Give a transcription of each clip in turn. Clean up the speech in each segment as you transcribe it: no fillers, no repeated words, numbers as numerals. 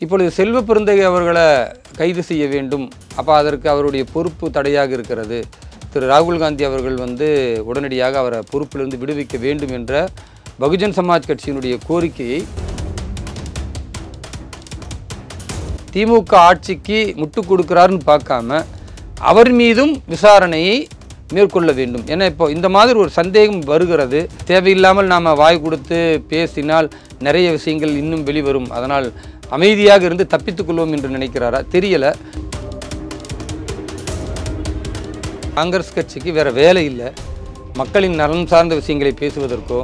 இப்பொழுது செல்வ பெருந்தகை அவர்களை கைது செய்ய வேண்டும். அப்போ அதற்கு அவருடைய பொறுப்பு தடையாக இருக்கிறது. திரு ராகுல் காந்தி அவர்கள் உடனடியாக அவரை பொறுப்பிலிருந்து விடுவிக்க வேண்டும் என்ற பகுஜன் சமாஜ் கட்சியினுடைய கோரிக்கையை திமுக ஆட்சிக்கு முட்டுக் கொடுக்கிறாருன்னு பார்க்காம அவர் மீதும் விசாரணையை மேற்கொள்ள வேண்டும். ஏன்னா இப்போ இந்த மாதிரி ஒரு சந்தேகம் வருகிறது. தேவையில்லாமல் நாம் வாய் கொடுத்து பேசினால் நிறைய விஷயங்கள் இன்னும் வெளிவரும். அதனால் அமைதியாக இருந்து தப்பித்துக்கொள்வோம் என்று நினைக்கிறாரா தெரியலை. காங்கிரஸ் கட்சிக்கு வேறு வேலை இல்லை. மக்களின் நலன் சார்ந்த விஷயங்களை பேசுவதற்கோ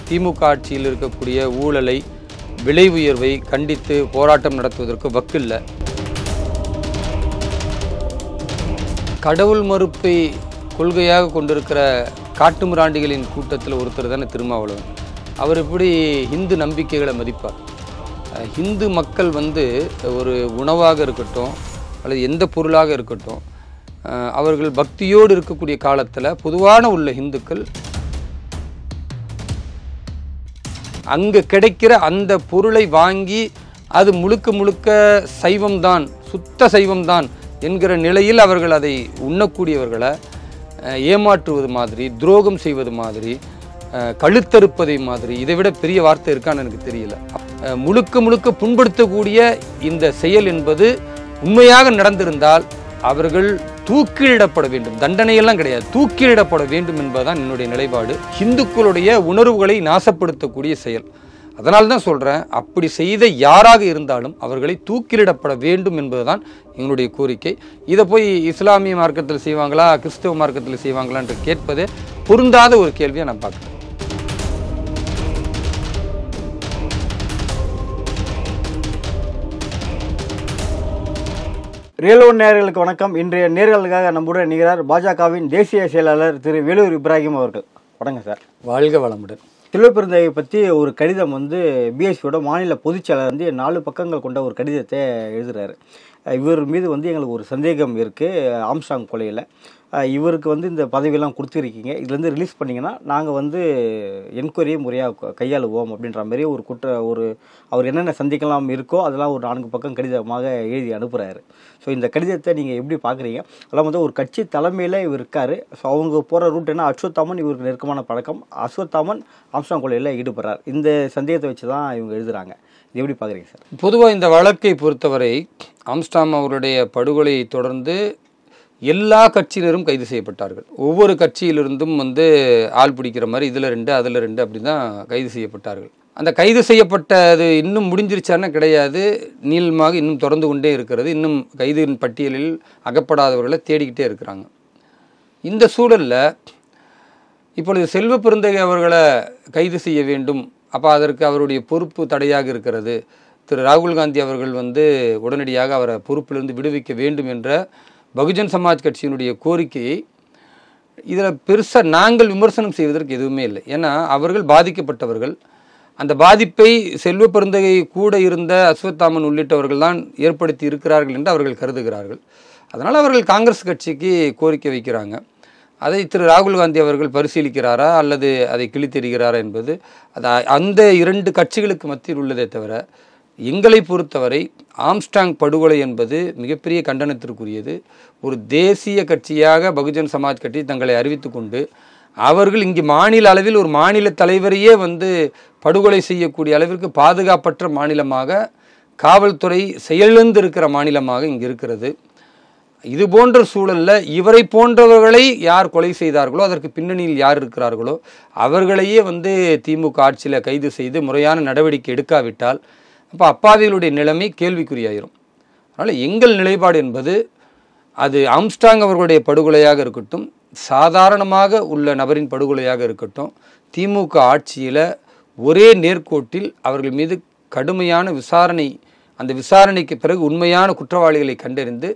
திமுக ஆட்சியில் இருக்கக்கூடிய ஊழலை விலை உயர்வை கண்டித்து போராட்டம் நடத்துவதற்கோ வக்கில்லை. கடவுள் மறுப்பை கொள்கையாக கொண்டிருக்கிற காட்டுமிராண்டிகளின் கூட்டத்தில் ஒருத்தர் தானே திருமாவளவன். அவர் எப்படி இந்து நம்பிக்கைகளை மதிப்பார்? இந்து மக்கள் ஒரு உணவாக இருக்கட்டும் அல்லது எந்த பொருளாக இருக்கட்டும், அவர்கள் பக்தியோடு இருக்கக்கூடிய காலத்தில் பொதுவான உள்ள இந்துக்கள் அங்கே கிடைக்கிற அந்த பொருளை வாங்கி அது முழுக்க முழுக்க சைவம்தான், சுத்த சைவம்தான் என்கிற நிலையில் அவர்கள் அதை உண்ணக்கூடியவர்களை ஏமாற்றுவது மாதிரி, துரோகம் செய்வது மாதிரி, கழுத்தறுப்பதை மாதிரி, இதை விட பெரிய வார்த்தை இருக்கான்னு எனக்கு தெரியல. முழுக்க முழுக்க புண்படுத்தக்கூடிய இந்த செயல் என்பது உண்மையாக நடந்திருந்தால் அவர்கள் தூக்கிலிடப்பட வேண்டும். தண்டனையெல்லாம் கிடையாது, தூக்கிலிடப்பட வேண்டும் என்பதுதான் என்னுடைய நிலைப்பாடு. இந்துக்களுடைய உணர்வுகளை நாசப்படுத்தக்கூடிய செயல். அதனால தான் சொல்கிறேன், அப்படி செய்த யாராக இருந்தாலும் அவர்களை தூக்கிலிடப்பட வேண்டும் என்பதுதான் எங்களுடைய கோரிக்கை. இதை போய் இஸ்லாமிய மார்க்கத்தில் செய்வாங்களா, கிறிஸ்தவ மார்க்கத்தில் செய்வாங்களா என்று கேட்பதே பொருந்தாத ஒரு கேள்வியை நான் பார்க்குறேன். ரியல் ஒன் நேயர்களுக்கு வணக்கம். இன்றைய நேயர்களுக்காக நம்முடன் நிகழார் பாஜகவின் தேசிய செயலாளர் திரு வேலூர் இப்ராஹிம் அவர்கள். வணக்கம் சார். வாழ்க வளமுடன். செல்வ பெருந்தகை பற்றி ஒரு கடிதம் பிஎஸ்பியோட மாநில பொதுச்செயலாளர் 4 பக்கங்கள் கொண்ட ஒரு கடிதத்தை எழுதுகிறாரு. இவர் மீது எங்களுக்கு ஒரு சந்தேகம் இருக்குது. ஆம்ஸ்ட்ராங் கொலையில் இவருக்கு இந்த பதவியெல்லாம் கொடுத்துருக்கீங்க, இதுலேருந்து ரிலீஸ் பண்ணிங்கன்னா நாங்கள் என்கொயரியை முறையாக கையாளுவோம் அப்படின்ற மாதிரி ஒரு அவர் என்னென்ன சந்திக்கலாம் இருக்கோ அதெல்லாம் ஒரு 4 பக்கம் கடிதமாக எழுதி அனுப்புகிறாரு. ஸோ இந்த கடிதத்தை நீங்கள் எப்படி பார்க்குறீங்க? அதெல்லாம் ஒரு கட்சி தலைமையில் இவர் இருக்கார். ஸோ அவங்க போகிற ரூட் என்ன, அஸ்வத்தாமன் இவருக்கு நெருக்கமான பழக்கம், அஸ்வத்தாமன் ஆம்ஸ்ட்ராங் கொலையில் ஈடுபடுறார். இந்த சந்தேகத்தை வச்சு தான் இவங்க எழுதுகிறாங்க. இது எப்படி பார்க்குறீங்க சார்? பொதுவாக இந்த வழக்கை பொறுத்தவரை ஆம்ஸ்ட்ராங் அவருடைய படுகொலையை தொடர்ந்து எல்லா கட்சியினரும் கைது செய்யப்பட்டார்கள். ஒவ்வொரு கட்சியிலிருந்தும் ஆள் பிடிக்கிற மாதிரி இதில் 2 அதில் 2 அப்படி தான் கைது செய்யப்பட்டார்கள். அந்த கைது செய்யப்பட்டது இன்னும் முடிஞ்சிருச்சான்னா கிடையாது, நீளமாக இன்னும் தொடர்ந்து கொண்டே இருக்கிறது. இன்னும் கைதின் பட்டியலில் அகப்படாதவர்களை தேடிக்கிட்டே இருக்கிறாங்க. இந்த சூழலில் இப்பொழுது செல்வ பெருந்தகை அவர்களை கைது செய்ய வேண்டும். அப்போ அதற்கு அவருடைய பொறுப்பு தடையாக இருக்கிறது. திரு ராகுல் காந்தி அவர்கள் உடனடியாக அவரை பொறுப்பிலிருந்து விடுவிக்க வேண்டும் என்ற பகுஜன் சமாஜ் கட்சியினுடைய கோரிக்கையை இதில் பெருசாக நாங்கள் விமர்சனம் செய்வதற்கு எதுவுமே இல்லை. ஏன்னா அவர்கள் பாதிக்கப்பட்டவர்கள். அந்த பாதிப்பை செல்வ பெருந்தகை கூட இருந்த அஸ்வத்தாமன் உள்ளிட்டவர்கள் தான் ஏற்படுத்தி இருக்கிறார்கள் என்று அவர்கள் கருதுகிறார்கள். அதனால் அவர்கள் காங்கிரஸ் கட்சிக்கு கோரிக்கை வைக்கிறாங்க. அதை திரு ராகுல் காந்தி அவர்கள் பரிசீலிக்கிறாரா அல்லது அதை கிழித்தெறிகிறாரா என்பது அந்த 2 கட்சிகளுக்கு மத்தியில் உள்ளதே தவிர, எங்களை பொறுத்தவரை ஆம்ஸ்ட்ராங் படுகொலை என்பது மிகப்பெரிய கண்டனத்திற்குரியது. ஒரு தேசிய கட்சியாக பகுஜன் சமாஜ் கட்சி தங்களை அறிவித்து கொண்டு அவர்கள் இங்கு மாநில அளவில் ஒரு மாநில தலைவரையே படுகொலை செய்யக்கூடிய அளவிற்கு பாதுகாப்பற்ற மாநிலமாக, காவல்துறை செயலிழந்து இருக்கிற மாநிலமாக இங்கு இருக்கிறது. இது போன்ற சூழலில் இவரை போன்றவர்களை யார் கொலை செய்தார்களோ, அதற்கு பின்னணியில் யார் இருக்கிறார்களோ அவர்களையே திமுக ஆட்சியில் கைது செய்து முறையான நடவடிக்கை எடுக்காவிட்டால் அப்போ அப்பாவிகளுடைய நிலைமை கேள்விக்குறியாயிரும். அதனால் எங்கள் நிலைப்பாடு என்பது அது ஆம்ஸ்ட்ராங் அவர்களுடைய படுகொலையாக இருக்கட்டும், சாதாரணமாக உள்ள நபரின் படுகொலையாக இருக்கட்டும், திமுக ஆட்சியில் ஒரே நேர்கோட்டில் அவர்கள் மீது கடுமையான விசாரணை, அந்த விசாரணைக்கு பிறகு உண்மையான குற்றவாளிகளை கண்டறிந்து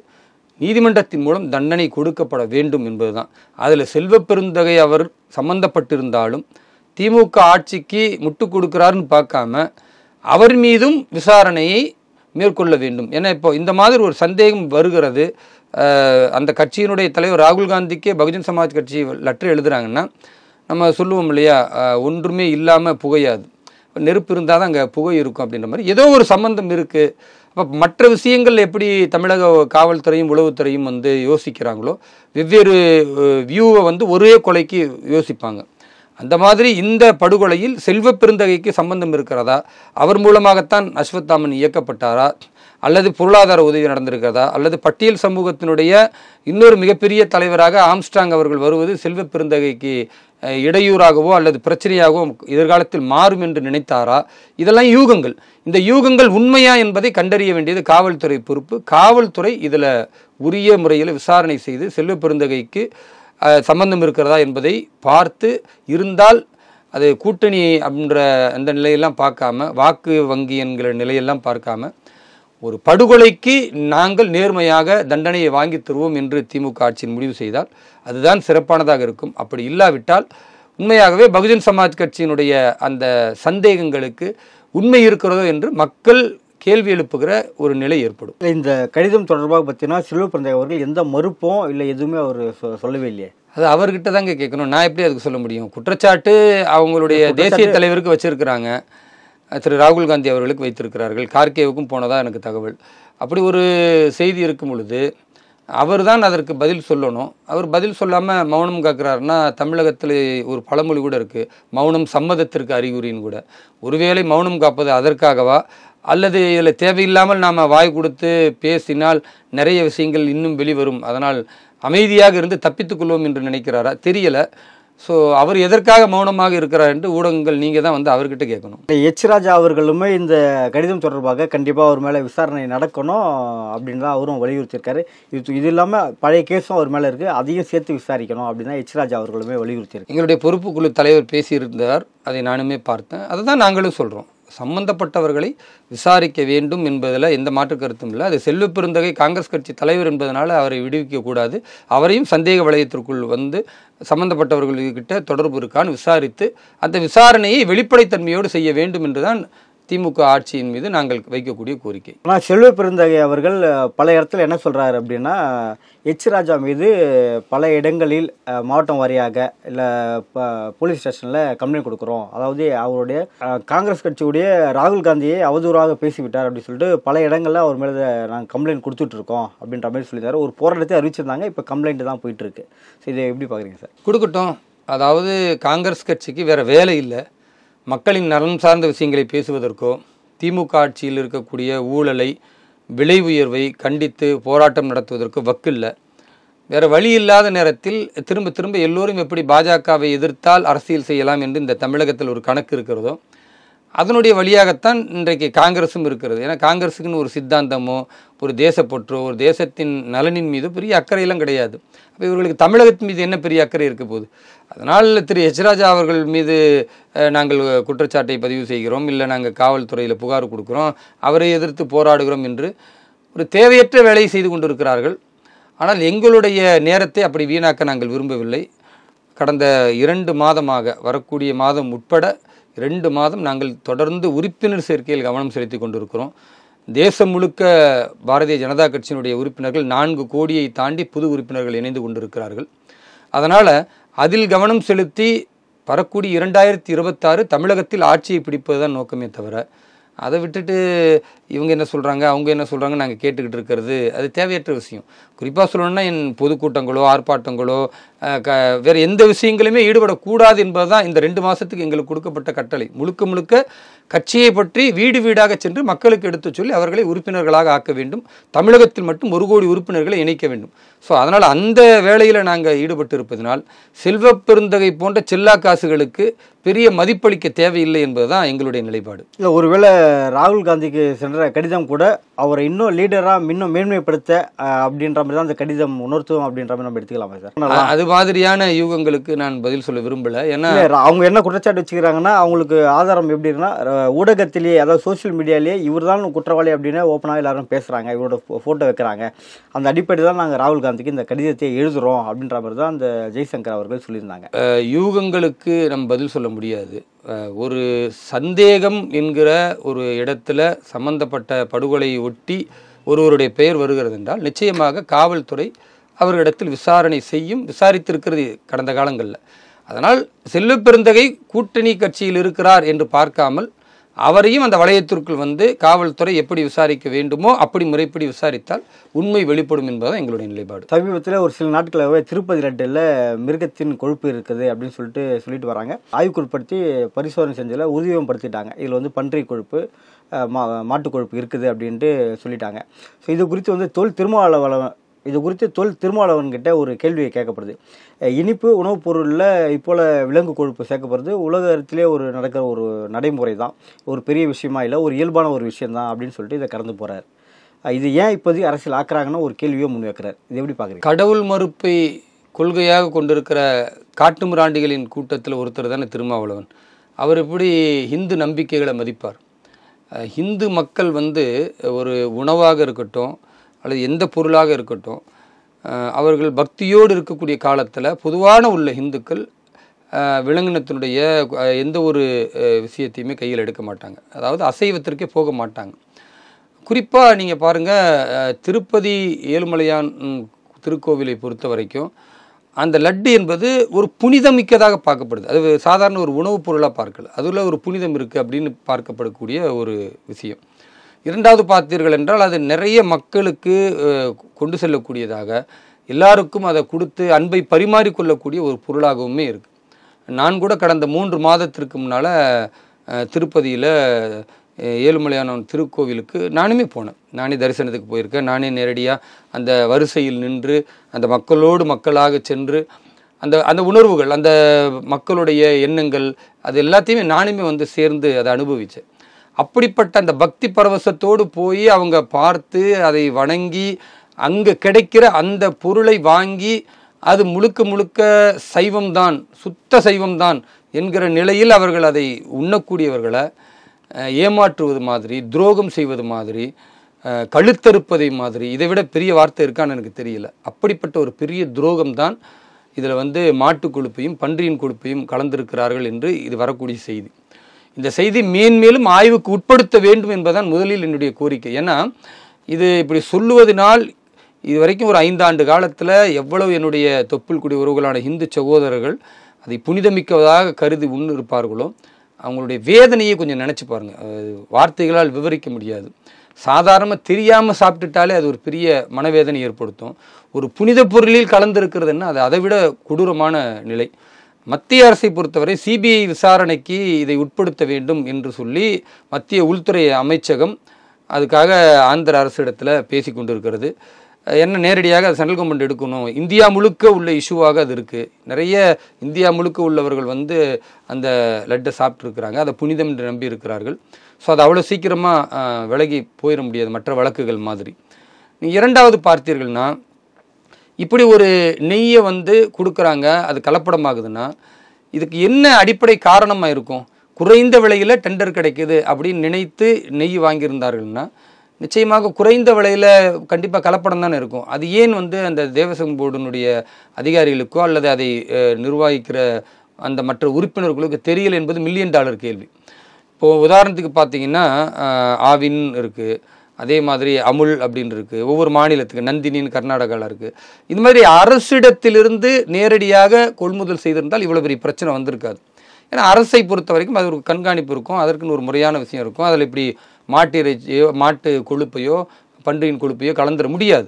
நீதிமன்றத்தின் மூலம் தண்டனை கொடுக்கப்பட வேண்டும் என்பதுதான். அதில் செல்வ பெருந்தகை அவர் சம்பந்தப்பட்டிருந்தாலும் திமுக ஆட்சிக்கு முட்டுக் கொடுக்கிறாருன்னு பார்க்காம அவர் மீதும் விசாரணையை மேற்கொள்ள வேண்டும். ஏன்னா இப்போ இந்த மாதிரி ஒரு சந்தேகம் வருகிறது. அந்த கட்சியினுடைய தலைவர் ராகுல் காந்திக்கே பகுஜன் சமாஜ் கட்சி லெட்டர் எழுதுகிறாங்கன்னா நம்ம சொல்லுவோம் இல்லையா, ஒன்றுமே இல்லாமல் புகையாது. நெருப்பு இருந்தால் தான் அங்கே புகை இருக்கும் அப்படின்ற மாதிரி ஏதோ ஒரு சம்பந்தம் இருக்குது. அப்போ மற்ற விஷயங்கள் எப்படி தமிழக காவல்துறையும் உளவுத்துறையும் வந்து யோசிக்கிறாங்களோ வெவ்வேறு வியூவை வந்து ஒரே கொலைக்கு யோசிப்பாங்க. அந்த மாதிரி இந்த படுகொலையில் செல்வ பெருந்தகைக்கு சம்பந்தம் இருக்கிறதா, அவர் மூலமாகத்தான் அஸ்வத்தாமன் இயக்கப்பட்டாரா, அல்லது பொருளாதார உதவி நடந்திருக்கிறதா, அல்லது பட்டியல் சமூகத்தினுடைய இன்னொரு மிகப்பெரிய தலைவராக ஆம்ஸ்ட்ராங் அவர்கள் வருவது செல்வ பெருந்தகைக்கு இடையூறாகவோ அல்லது பிரச்சனையாகவோ எதிர்காலத்தில் மாறும் என்று நினைத்தாரா, இதெல்லாம் யூகங்கள். இந்த யூகங்கள் உண்மையா என்பதை கண்டறிய வேண்டியது காவல்துறை பொறுப்பு. காவல்துறை இதில் உரிய முறையில் விசாரணை செய்து செல்வ பெருந்தகைக்கு சம்பந்தம் இருக்கிறதா என்பதை பார்த்து, இருந்தால் அது கூட்டணி அப்படின்ற அந்த நிலையெல்லாம் பார்க்காம, வாக்கு வங்கி என்கிற நிலையெல்லாம் பார்க்காம, ஒரு படுகொலைக்கு நாங்கள் நேர்மையாக தண்டனையை வாங்கி தருவோம் என்று திமுக ஆட்சியின் முடிவு செய்தால் அதுதான் சிறப்பானதாக இருக்கும். அப்படி இல்லாவிட்டால் உண்மையாகவே பகுஜன் சமாஜ் கட்சியினுடைய அந்த சந்தேகங்களுக்கு உண்மை இருக்கிறதோ என்று மக்கள் கேள்வி எழுப்புகிற ஒரு நிலை ஏற்படும். இந்த கடிதம் தொடர்பாக பார்த்தீங்கன்னா செல்வ பெருந்தகை அவர்கள் எந்த மறுப்பும் இல்லை, எதுவுமே அவர் சொல்லவே இல்லையே. அது அவர்கிட்ட தாங்க கேட்கணும். நான் எப்படி அதுக்கு சொல்ல முடியும்? குற்றச்சாட்டு அவங்களுடைய தேசிய தலைவருக்கு வச்சிருக்கிறாங்க, திரு ராகுல் காந்தி அவர்களுக்கு வைத்திருக்கிறார்கள், கார்கேவுக்கும் போனதா எனக்கு தகவல். அப்படி ஒரு செய்தி இருக்கும் பொழுது அவர் தான் அதற்கு பதில் சொல்லணும். அவர் பதில் சொல்லாமல் மௌனம் காக்கிறாருன்னா, தமிழகத்தில் ஒரு பழமொழி கூட இருக்குது, மௌனம் சம்மதத்திற்கு அறிகுறின்னு கூட. ஒருவேளை மௌனம் காப்பது அதற்காகவா, அல்லது இதில் தேவையில்லாமல் நாம் வாய் கொடுத்து பேசினால் நிறைய விஷயங்கள் இன்னும் வெளிவரும், அதனால் அமைதியாக இருந்து தப்பித்துக்கொள்வோம் என்று நினைக்கிறாரா தெரியலை. ஸோ அவர் எதற்காக மௌனமாக இருக்கிறார் என்று ஊடகங்கள் நீங்கள் தான் வந்து அவர்கிட்ட கேட்கணும். எச் ராஜா அவர்களுமே இந்த கடிதம் தொடர்பாக கண்டிப்பாக அவர் மேலே விசாரணை நடக்கணும் அப்படின்னு தான் அவரும் வலியுறுத்தியிருக்காரு. இது இல்லாமல் பழைய கேஸும் அவர் மேலே இருக்குது, அதையும் சேர்த்து விசாரிக்கணும் அப்படின்னு தான் எச் ராஜா அவர்களுமே வலியுறுத்தியிருக்காரு. எங்களுடைய பொறுப்பு குழு தலைவர் பேசியிருந்தார், அதை நானுமே பார்த்தேன். அதை தான் நாங்களும் சொல்கிறோம், சம்பந்தப்பட்டவர்களை விசாரிக்க வேண்டும் என்பதில் எந்த மாற்று கருத்தும் இல்லை. அது செல்வ பெருந்தகை காங்கிரஸ் கட்சி தலைவர் என்பதனால் அவரை விடுவிக்கக்கூடாது. அவரையும் சந்தேக வளையத்திற்குள் வந்து சம்பந்தப்பட்டவர்கள்கிட்ட தொடர்பு இருக்கான்னு விசாரித்து அந்த விசாரணையை வெளிப்படைத்தன்மையோடு செய்ய வேண்டும் என்றுதான் திமுக ஆட்சியின் மீது நாங்கள் வைக்கக்கூடிய கோரிக்கை. ஆனால் செல்வ பெருந்தகை அவர்கள் பல இடத்துல என்ன சொல்கிறாரு அப்படின்னா, எச் ராஜா மீது பல இடங்களில் மாவட்டம் வாரியாக இல்லை போலீஸ் ஸ்டேஷனில் கம்ப்ளைண்ட் கொடுக்குறோம், அதாவது அவருடைய காங்கிரஸ் கட்சியுடைய ராகுல் காந்தியை அவதூறாக பேசிவிட்டார் அப்படின்னு சொல்லிட்டு பல இடங்களில் அவர் மேலே நாங்கள் கம்ப்ளைண்ட் கொடுத்துட்ருக்கோம் அப்படின்ற மாதிரி சொல்லியிருந்தாரு. ஒரு போராட்டத்தை அறிவிச்சிருந்தாங்க, இப்போ கம்ப்ளைண்ட் தான் போயிட்டுருக்கு. ஸோ இதை எப்படி பார்க்குறீங்க சார்? கொடுக்கட்டும். அதாவது காங்கிரஸ் கட்சிக்கு வேறு வேலை இல்லை, மக்களின் நலன் சார்ந்த விஷயங்களை பேசுவதற்கோ திமுக ஆட்சியில் இருக்கக்கூடிய ஊழலை விலை உயர்வை கண்டித்து போராட்டம் நடத்துவதற்கோ வக்கில்லை. வேறு வழி இல்லாத நேரத்தில் திரும்ப திரும்ப எல்லோரும் எப்படி பாஜகவை எதிர்த்தால் அரசியல் செய்யலாம் என்று இந்த தமிழகத்தில் ஒரு கணக்கு இருக்கிறதோ அதனுடைய வழியாகத்தான் இன்றைக்கு காங்கிரஸும் இருக்கிறது. ஏன்னா காங்கிரஸுக்குன்னு ஒரு சித்தாந்தமோ ஒரு தேசப்பற்றோ ஒரு தேசத்தின் நலனின் மீது பெரிய அக்கறையெல்லாம் கிடையாது. அப்போ இவர்களுக்கு தமிழகத்தின் மீது என்ன பெரிய அக்கறை இருக்க போகுது? அதனால் திரு எச் ராஜா அவர்கள் மீது நாங்கள் குற்றச்சாட்டை பதிவு செய்கிறோம், இல்லை நாங்கள் காவல்துறையில் புகார் கொடுக்குறோம், அவரை எதிர்த்து போராடுகிறோம் என்று ஒரு தேவையற்ற வேலையை செய்து கொண்டிருக்கிறார்கள். ஆனால் எங்களுடைய நேரத்தை அப்படி வீணாக்க நாங்கள் விரும்பவில்லை. கடந்த 2 மாதமாக, வரக்கூடிய மாதம் உட்பட 2 மாதம் நாங்கள் தொடர்ந்து உறுப்பினர் சேர்க்கையில் கவனம் செலுத்தி கொண்டிருக்கிறோம். தேசம் முழுக்க பாரதிய ஜனதா கட்சியினுடைய உறுப்பினர்கள் 4 கோடியை தாண்டி புது உறுப்பினர்கள் இணைந்து கொண்டிருக்கிறார்கள். அதனால் அதில் கவனம் செலுத்தி வரக்கூடிய 2026 தமிழகத்தில் ஆட்சியை பிடிப்பது தான் நோக்கமே தவிர, அதை விட்டுட்டு இவங்க என்ன சொல்கிறாங்க அவங்க என்ன சொல்கிறாங்க நாங்கள் கேட்டுக்கிட்டு இருக்கிறது அது தேவையற்ற விஷயம். குறிப்பாக சொல்லணும்னா என் பொதுக்கூட்டங்களோ ஆர்ப்பாட்டங்களோ வேறு எந்த விஷயங்களுமே ஈடுபடக்கூடாது என்பது தான் இந்த 2 மாதத்துக்கு எங்களுக்கு கொடுக்கப்பட்ட கட்டளை. முழுக்க முழுக்க கட்சியை பற்றி வீடு வீடாக சென்று மக்களுக்கு எடுத்து சொல்லி அவர்களை உறுப்பினர்களாக ஆக்க வேண்டும். தமிழகத்தில் மட்டும் 1 கோடி உறுப்பினர்களை இணைக்க வேண்டும். ஸோ அதனால் அந்த வேளையில் நாங்கள் ஈடுபட்டு இருப்பதனால் செல்வ பெருந்தகை போன்ற செல்லா காசுகளுக்கு பெரிய மதிப்பளிக்க தேவையில்லை என்பது தான் எங்களுடைய நிலைப்பாடு. இல்லை, ஒருவேளை ராகுல் காந்திக்கு சென்ற கடிதம் கூட அவரை இன்னும் லீடராக இன்னும் மேன்மைப்படுத்த அப்படின்ற மாதிரி தான் அந்த கடிதம் உணர்த்துவோம் அப்படின்ற மாதிரி நம்ம எடுத்துக்கலாமா சார்? அது மாதிரியான யூகங்களுக்கு நான் பதில் சொல்ல விரும்பலை. ஏன்னா அவங்க என்ன குற்றச்சாட்டு வச்சுக்கிறாங்கன்னா, அவங்களுக்கு ஆதாரம் எப்படி இருக்குன்னா, ஊடகத்திலேயே அதாவது சோசியல் மீடியாலேயே இவர் தான் குற்றவாளி அப்படின்னு ஓப்பனாக எல்லாரும் பேசுகிறாங்க, இவரோட ஃபோட்டோ வைக்கிறாங்க. அந்த அடிப்படையில் தான் நாங்கள் ராகுல் காந்திக்கு இந்த கடிதத்தை எழுதுகிறோம் அப்படின்ற மாதிரி தான் அந்த ஜெய்சங்கர் அவர்கள் சொல்லியிருந்தாங்க. யூகங்களுக்கு நம்ம பதில் சொல்ல முடியாது. ஒரு சந்தேகம் என்கிற ஒரு இடத்துல சம்பந்தப்பட்ட படுகொலையை ஒட்டி ஒருவருடைய பெயர் வருகிறது என்றால் நிச்சயமாக காவல்துறை அவர்களிடத்தில் விசாரணை செய்யும், விசாரித்திருக்கிறது கடந்த காலங்களில். அதனால் செல்வ பெருந்தகை கூட்டணி கட்சியில் இருக்கிறார் என்று பார்க்காமல் அவரையும் அந்த வளையத்திற்குள் வந்து காவல்துறை எப்படி விசாரிக்க வேண்டுமோ அப்படி முறைப்படி விசாரித்தால் உண்மை வெளிப்படும் என்பதுதான் எங்களுடைய நிலைப்பாடு. சமீபத்தில் ஒரு சில நாட்களாகவே திருப்பதி லட்டில் மிருகத்தின் கொழுப்பு இருக்குது அப்படின்னு சொல்லிட்டு வராங்க. ஆய்வுக்கு உட்படுத்தி பரிசோதனை செஞ்சதில் உறுதிப்படுத்திட்டாங்க. இதில் வந்து பன்றி கொழுப்பு, மாட்டு கொழுப்பு இருக்குது அப்படின்ட்டு சொல்லிட்டாங்க. ஸோ இது குறித்து வந்து தொல் திருமாவளவன்கிட்ட ஒரு கேள்வியை கேட்கப்படுது. இனிப்பு உணவுப் பொருளில் இப்போல விலங்கு கொழுப்பு சேர்க்கப்படுறது உலகத்திலே நடக்கிற ஒரு நடைமுறை தான், ஒரு பெரிய விஷயமா இல்லை, ஒரு இயல்பான ஒரு விஷயம்தான் அப்படின்னு சொல்லிட்டு இதை கடந்து போகிறார். இது ஏன் இப்போதைக்கு அரசியல் ஆக்குறாங்கன்னு ஒரு கேள்வியை முன் வைக்கிறார். இது எப்படி பார்க்குறீங்க? கடவுள் மறுப்பை கொள்கையாக கொண்டிருக்கிற காட்டுமிராண்டிகளின் கூட்டத்தில் ஒருத்தர் தானே திருமாவளவன். அவர் எப்படி இந்து நம்பிக்கைகளை மதிப்பார்? இந்து மக்கள் வந்து ஒரு உணவாக இருக்கட்டும் அல்லது எந்த பொருளாக இருக்கட்டும், அவர்கள் பக்தியோடு இருக்கக்கூடிய காலத்தில் பொதுவான உள்ள இந்துக்கள் விலங்கினத்தினுடைய எந்த ஒரு விஷயத்தையுமே கையில் எடுக்க மாட்டாங்க. அதாவது அசைவத்திற்கே போக மாட்டாங்க. குறிப்பாக நீங்கள் பாருங்கள், திருப்பதி ஏழுமலையான் திருக்கோவிலை பொறுத்த வரைக்கும் அந்த லட்டு என்பது ஒரு புனிதமிக்கதாக பார்க்கப்படுது. அது சாதாரண ஒரு உணவுப் பொருளாக பார்க்கல, அதில் ஒரு புனிதம் இருக்குது அப்படின்னு பார்க்கப்படக்கூடிய ஒரு விஷயம். இரண்டாவது பார்த்தீர்கள் என்றால் அது நிறைய மக்களுக்கு கொண்டு செல்லக்கூடியதாக, எல்லாருக்கும் அதை கொடுத்து அன்பை பரிமாறிக்கொள்ளக்கூடிய ஒரு பொருளாகவுமே இருக்குது. நான் கூட கடந்த 3 மாதத்திற்கு முன்னால் திருப்பதியில் ஏழுமலையான திருக்கோவிலுக்கு நானுமே போனேன். நானே தரிசனத்துக்கு போயிருக்கேன். நானே நேரடியாக அந்த வரிசையில் நின்று அந்த மக்களாக சென்று அந்த உணர்வுகள், அந்த மக்களுடைய எண்ணங்கள், அது எல்லாத்தையுமே நானுமே வந்து சேர்ந்து அதை அனுபவித்தேன். அப்படிப்பட்ட அந்த பக்தி பரவசத்தோடு போய் அவங்க பார்த்து அதை வணங்கி அங்கே கிடைக்கிற அந்த பொருளை வாங்கி அது முழுக்க சைவம்தான், சுத்த சைவம்தான் என்கிற நிலையில் அவர்கள் அதை உண்ணக்கூடியவர்களை ஏமாற்றுவது மாதிரி, துரோகம் செய்வது மாதிரி, கழுத்தறுப்பதை மாதிரி, இதை விட பெரிய வார்த்தை இருக்கான்னு எனக்கு தெரியல. அப்படிப்பட்ட ஒரு பெரிய துரோகம்தான் இதில் வந்து மாட்டு கொழுப்பையும் பன்றியின் கொழுப்பையும் கலந்திருக்கிறார்கள் என்று இது வரக்கூடிய செய்தி. இந்த செய்தி மேன்மேலும் ஆய்வுக்கு உட்படுத்த வேண்டும் என்பதுதான் முதலில் என்னுடைய கோரிக்கை. ஏன்னா இது இப்படி சொல்லுவதனால் இது வரைக்கும் ஒரு 5 ஆண்டு காலத்தில் எவ்வளவு என்னுடைய தொப்புள் குடி உறவுகளான இந்து சகோதரர்கள் அதை புனிதமிக்கதாக கருதி இருப்பார்களோ அவங்களுடைய வேதனையை கொஞ்சம் நினச்சி பாருங்கள். வார்த்தைகளால் விவரிக்க முடியாது. சாதாரணமாக தெரியாமல் சாப்பிட்டுட்டாலே அது ஒரு பெரிய மனவேதனை ஏற்படுத்தும். ஒரு புனித பொருளில் கலந்திருக்கிறதுன்னா அது அதை விட கொடூரமான நிலை. மத்திய அரசை பொறுத்தவரை சிபிஐ விசாரணைக்கு இதை உட்படுத்த வேண்டும் என்று சொல்லி மத்திய உள்துறை அமைச்சகம் அதுக்காக ஆந்திர அரசிடத்தில் பேசி கொண்டிருக்கிறது. என்ன நேரடியாக அது சென்ட்ரல் கவர்மெண்ட் எடுக்கணும். இந்தியா முழுக்க உள்ள இஷ்யூவாக அது இருக்குது. நிறைய இந்தியா முழுக்க உள்ளவர்கள் வந்து அந்த லட்டை சாப்பிட்ருக்கிறாங்க, அதை புனிதம் என்று நம்பி இருக்கிறார்கள். ஸோ அது அவ்வளோ சீக்கிரமாக விலகி போயிட முடியாது மற்ற வழக்குகள் மாதிரி. இரண்டாவது பார்த்தீர்கள்னா, இப்படி ஒரு நெய்யை வந்து கொடுக்குறாங்க, அது கலப்படமாகுதுன்னா இதுக்கு என்ன அடிப்படை காரணமாக இருக்கும்? குறைந்த விலையில் டெண்டர் கிடைக்குது அப்படின்னு நினைத்து நெய் வாங்கியிருந்தார்கள்னா நிச்சயமாக குறைந்த விலையில் கண்டிப்பாக கலப்படம் தானே இருக்கும். அது ஏன் வந்து அந்த தேவசம் போர்டினுடைய அதிகாரிகளுக்கோ அல்லது அதை நிர்வகிக்கிற அந்த மற்ற உறுப்பினர்களுக்கு தெரியல என்பது $1 மில்லியன் கேள்வி. இப்போது உதாரணத்துக்கு பார்த்தீங்கன்னா ஆவின் இருக்குது, அதே மாதிரி அமுல் அப்படின்னு இருக்குது, ஒவ்வொரு மாநிலத்துக்கு நந்தினின்னு கர்நாடகாவில் இருக்குது. இது மாதிரி அரசிடத்திலிருந்து நேரடியாக கொள்முதல் செய்திருந்தால் இவ்வளோ பெரிய பிரச்சனை வந்திருக்காது. ஏன்னா அரசை பொறுத்த வரைக்கும் அது ஒரு கண்காணிப்பு இருக்கும், அதற்குன்னு ஒரு முறையான விஷயம் இருக்கும். அதில் இப்படி மாட்டு இறைச்சியோ மாட்டு கொழுப்பையோ பன்றியின் கொழுப்பையோ கலந்துட முடியாது.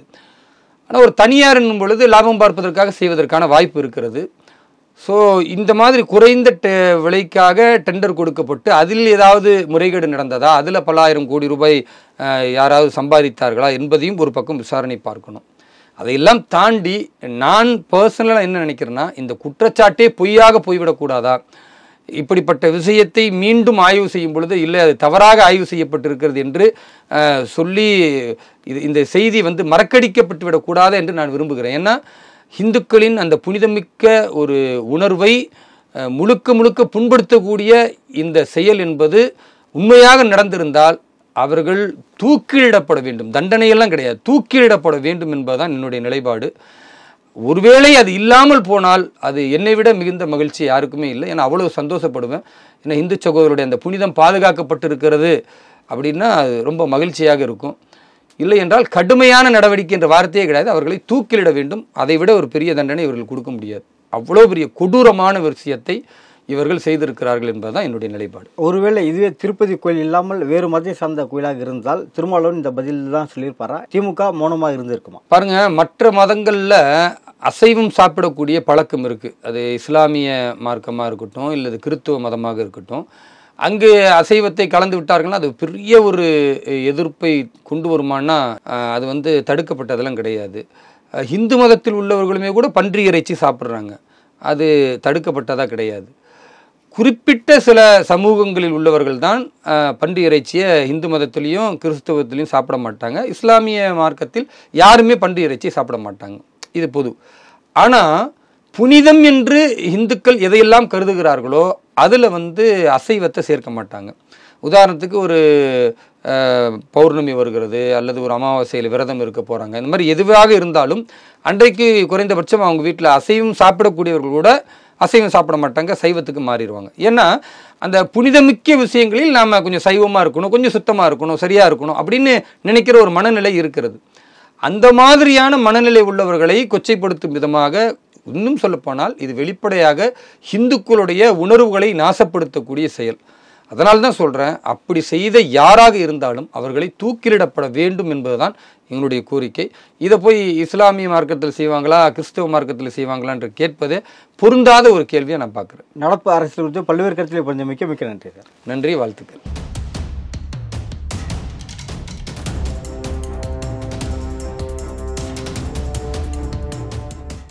ஆனால் ஒரு தனியார் என்னும் பொழுது லாபம் பார்ப்பதற்காக செய்வதற்கான வாய்ப்பு இருக்கிறது. ஸோ இந்த மாதிரி குறைந்த விலைக்காக டெண்டர் கொடுக்கப்பட்டு அதில் ஏதாவது முறைகேடு நடந்ததா, அதில் பல ஆயிரம் கோடி ரூபாய் யாராவது சம்பாதித்தார்களா என்பதையும் ஒரு பக்கம் விசாரணை பார்க்கணும். அதையெல்லாம் தாண்டி நான் பர்சனலாக என்ன நினைக்கிறேன்னா, இந்த குற்றச்சாட்டே பொய்யாக போய்விடக்கூடாதா? இப்படிப்பட்ட விஷயத்தை மீண்டும் ஆய்வு செய்யும் பொழுது இல்லை அது தவறாக ஆய்வு செய்யப்பட்டிருக்கிறது என்று சொல்லி இந்த செய்தி வந்து மறக்கடிக்கப்பட்டு விடக்கூடாது என்று நான் விரும்புகிறேன். ஏன்னா இந்துக்களின் அந்த புனிதமிக்க ஒரு உணர்வை முழுக்க புண்படுத்தக்கூடிய இந்த செயல் என்பது உண்மையாக நடந்திருந்தால் அவர்கள் தூக்கிலிடப்பட வேண்டும். தண்டனையெல்லாம் கிடையாது, தூக்கிலிடப்பட வேண்டும் என்பதுதான் என்னுடைய நிலைப்பாடு. ஒருவேளை அது இல்லாமல் போனால் அது என்னை விட மிகுந்த மகிழ்ச்சி யாருக்குமே இல்லை. ஏன்னா அவ்வளவு சந்தோஷப்படுவேன். ஏன்னா இந்து சகோதரருடைய அந்த புனிதம் பாதுகாக்கப்பட்டிருக்கிறது அப்படின்னா அது ரொம்ப மகிழ்ச்சியாக இருக்கும். இல்லை என்றால் கடுமையான நடவடிக்கை என்ற வார்த்தையே கிடையாது, அவர்களை தூக்கிலிட வேண்டும். அதை விட ஒரு பெரிய தண்டனை இவர்கள் கொடுக்க முடியாது. அவ்வளோ பெரிய கொடூரமான விஷயத்தை இவர்கள் செய்திருக்கிறார்கள் என்பதுதான் என்னுடைய நிலைப்பாடு. ஒருவேளை இதுவே திருப்பதி கோயில் இல்லாமல் வேறு மதத்தை சார்ந்த கோயிலாக இருந்தால் திருமாவளவன் இந்த பதில் தான் சொல்லியிருப்பாரா? திமுக மௌனமாக இருந்திருக்குமா? பாருங்க, மற்ற மதங்கள்ல அசைவம் சாப்பிடக்கூடிய பழக்கம் இருக்கு. அது இஸ்லாமிய மார்க்கமாக இருக்கட்டும், இல்லது கிறித்துவ மதமாக இருக்கட்டும், அங்கு அசைவத்தை கலந்து விட்டார்கள்னா அது பெரிய ஒரு எதிர்ப்பை கொண்டு வருமானா அது தடுக்கப்பட்டதெல்லாம் கிடையாது. இந்து மதத்தில் உள்ளவர்களுமே கூட பன்றி இறைச்சி சாப்பிட்றாங்க, அது தடுக்கப்பட்டதாக கிடையாது. குறிப்பிட்ட சில சமூகங்களில் உள்ளவர்கள் தான் பன்றி இறைச்சியை இந்து மதத்திலையும் கிறிஸ்தவத்திலையும் சாப்பிட மாட்டாங்க. இஸ்லாமிய மார்க்கத்தில் யாருமே பன்றி இறைச்சி சாப்பிட மாட்டாங்க, இது பொது. ஆனால் புனிதம் என்று இந்துக்கள் எதையெல்லாம் கருதுகிறார்களோ அதில் அசைவத்தை சேர்க்க மாட்டாங்க. உதாரணத்துக்கு ஒரு பௌர்ணமி வருகிறது, அல்லது ஒரு அமாவாசையில் விரதம் இருக்க போகிறாங்க, இந்த மாதிரி எதுவாக இருந்தாலும் அன்றைக்கு குறைந்தபட்சம் அவங்க வீட்டில் அசைவம் சாப்பிடக்கூடியவர்கள் கூட அசைவம் சாப்பிட மாட்டாங்க, சைவத்துக்கு மாறிடுவாங்க. ஏன்னா அந்த புனிதமிக்க விஷயங்களில் நாம் கொஞ்சம் சைவமாக இருக்கணும், கொஞ்சம் சுத்தமாக இருக்கணும், சரியாக இருக்கணும் அப்படின்னு நினைக்கிற ஒரு மனநிலை இருக்கிறது. அந்த மாதிரியான மனநிலை உள்ளவர்களை கொச்சைப்படுத்தும் விதமாக, இன்னும் சொல்லப்போனால் இது வெளிப்படையாக இந்துக்களுடைய உணர்வுகளை நாசப்படுத்தக்கூடிய செயல். அதனால தான் சொல்கிறேன், அப்படி செய்த யாராக இருந்தாலும் அவர்களை தூக்கிலிடப்பட வேண்டும் என்பதுதான் எங்களுடைய கோரிக்கை. இதை போய் இஸ்லாமிய மார்க்கத்தில் செய்வாங்களா, கிறிஸ்தவ மார்க்கத்தில் செய்வாங்களா என்று கேட்பதே பொருந்தாத ஒரு கேள்வியை நான் பார்க்குறேன். நடப்பு அரசியல் பல்வேறு கருத்தில் மிக்க நன்றி சார். நன்றி, வாழ்த்துக்கள்.